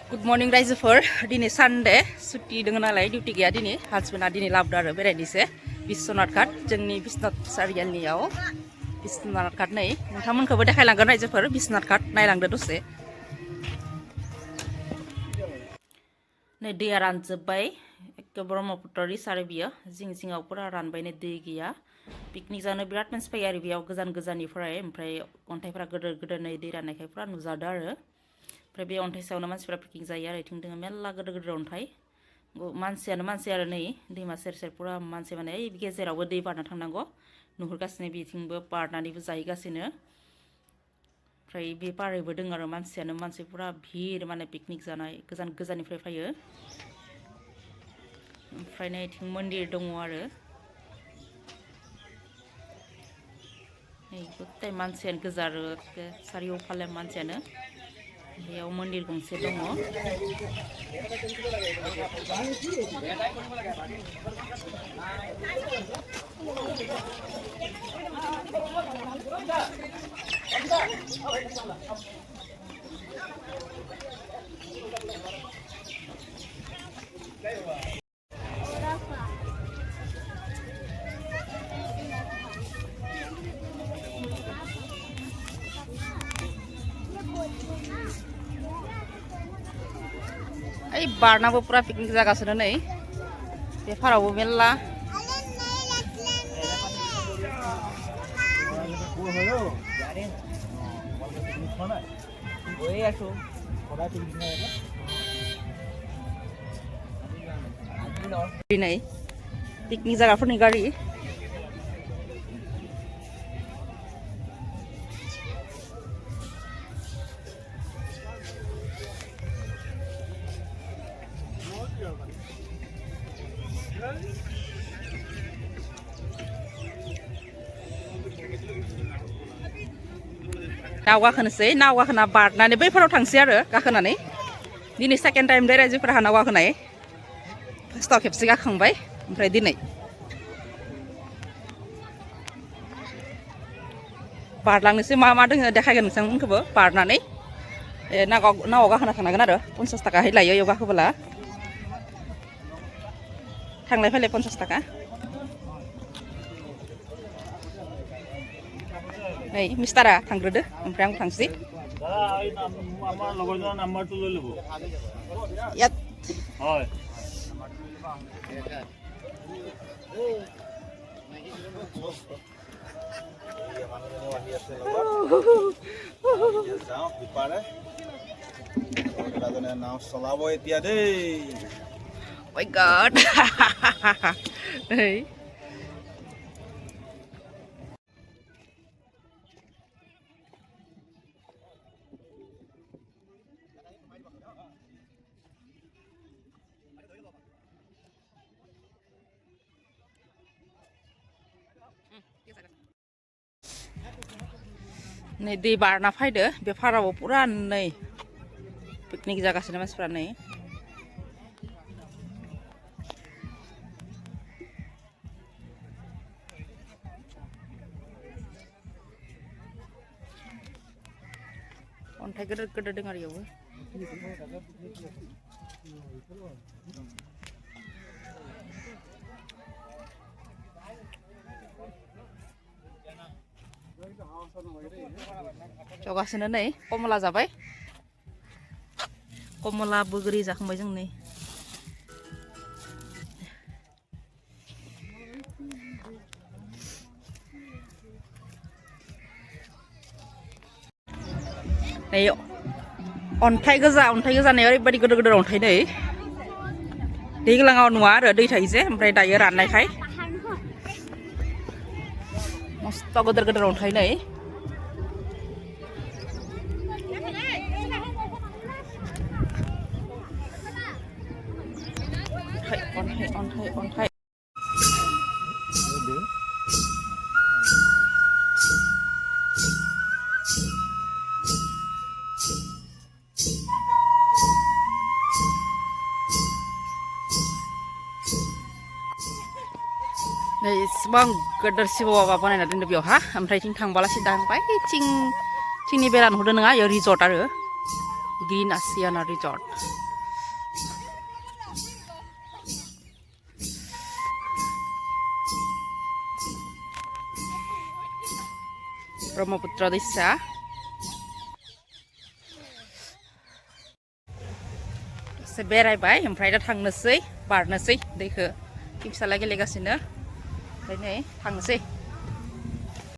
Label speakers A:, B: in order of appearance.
A: Good morning रायजोफोर दिनै Sunday सुटि दङ नालाय डिउटि गैया दिनै हाजबेन्डआ दिनै लाबोदो आरो बेरायनोसै बिश्वनाथ घाट जोंनि बिश्वनाथ सारियालियाव बिश्वनाथ घाट नै नोंथांमोनखौबो देखायलांगोन रायजोफोर बिश्वनाथ घाट नायलांदो दसे नै दैया रानजोब्बाय एखे ब्रह्मपुत्र रिस आरो बियो जिं जिङाव पुरा रानबाय नै दै गैया पिकनिक जानो बिराद मानसि फैयो आरो बेयाव गोजान गोजाननिफ्राय ओमफ्राय अन्थाइफ्रा गोदोर गोदोर नै दै राननायखाय पुरा नुजादो आरो ओमफ्राय बे अन्थाइ सायावनो मानसिफ्रा पिकनिक जायो आरो इथिं दोङो मेरला गोदोर गोदोर अन्थाइ मानसियानो मानसि आरो नै दैमा सेर सेर पुरा मानसि माने ओइ गेजेरावबो दै बारना थांनांगौ नुहुरगासिनो बिथिंबो बारनानैबो जाहैगासिनो ओमफ्राय बे पारैबो दङ आरो मानसियानो मानसि पुरा भिर माने पिकनिक जानाय गोजान गोजाननिफ्राय फैयो ओमफ्राय नै इथिं मन्दिर दङ आरो नै गथाय मानसियानो गोजा आरो सारिय'फाले मानसियानो बेयाव मन्दिर गंसे दङ ओइ बारनाबो पुरा पिकनिक जागासिनो नै बे फारावबो मेरला नै पिकनिक जाग्राफोरनि गारि नाव गाखोनोसै नाव गाखोना बारनानै बैफोराव थांसै आरो गाखोनानै दिनै सेकेन्ड टाइम दे रायजोफोरा नाव गाखोनाय फार्स्टआव खेबसे गाखांबाय ओमफ्राय दिनै बारलांनोसै मा मा दोङो देखायगोन नोंथांमोनखौबो बारनानै नावआव गाखोना थांनांगोन आरो 50 थाखाहै लायो इयाव गाखोबोला थांलाय फैलाय 50 थाखा नै मिस्टारा थांग्रोदो ओमफ्राय आं थांसै यात
B: নাও চলাব এতিয়া দেই
A: my god hey नै दै बारना फैदो बे फाराव पुरा नै पिकनिक जागासिनो मानसिफ्रा नै अन्थाइ गोदोर गोदोर दङ आरो इयावबो जगासिनो नै कमला जाबाय कमला बोग्रि जाखांबाय जों नै नै अन्थाइ गोजानायाव ओरैबायदि गोदोर गोदोर अन्थाइ नै दैज्लाङाव नुवा आरो दै थायो जे ओमफ्राय दायो राननायखाय मस्त गोदोर गोदोर अन्थाइ नै अन्थाइ नै इसेबां गोदोर शिव बाबा बानायना दोनदो बेयावहा ओमफ्राय थिं थांबाला सिदा थांबाय थिंनि बेरा नुहुरदो नोङा इयो रिजर्ट आरो ग्रीन आसियाना रिजर्ट ब्रह्मपुत्र दैसा एसे बेरायबाय ओमफ्राय दा थांनोसै बारनोसै दैखौ फिसाला गेलेगासिनो ओमफ्राय नै थांनोसै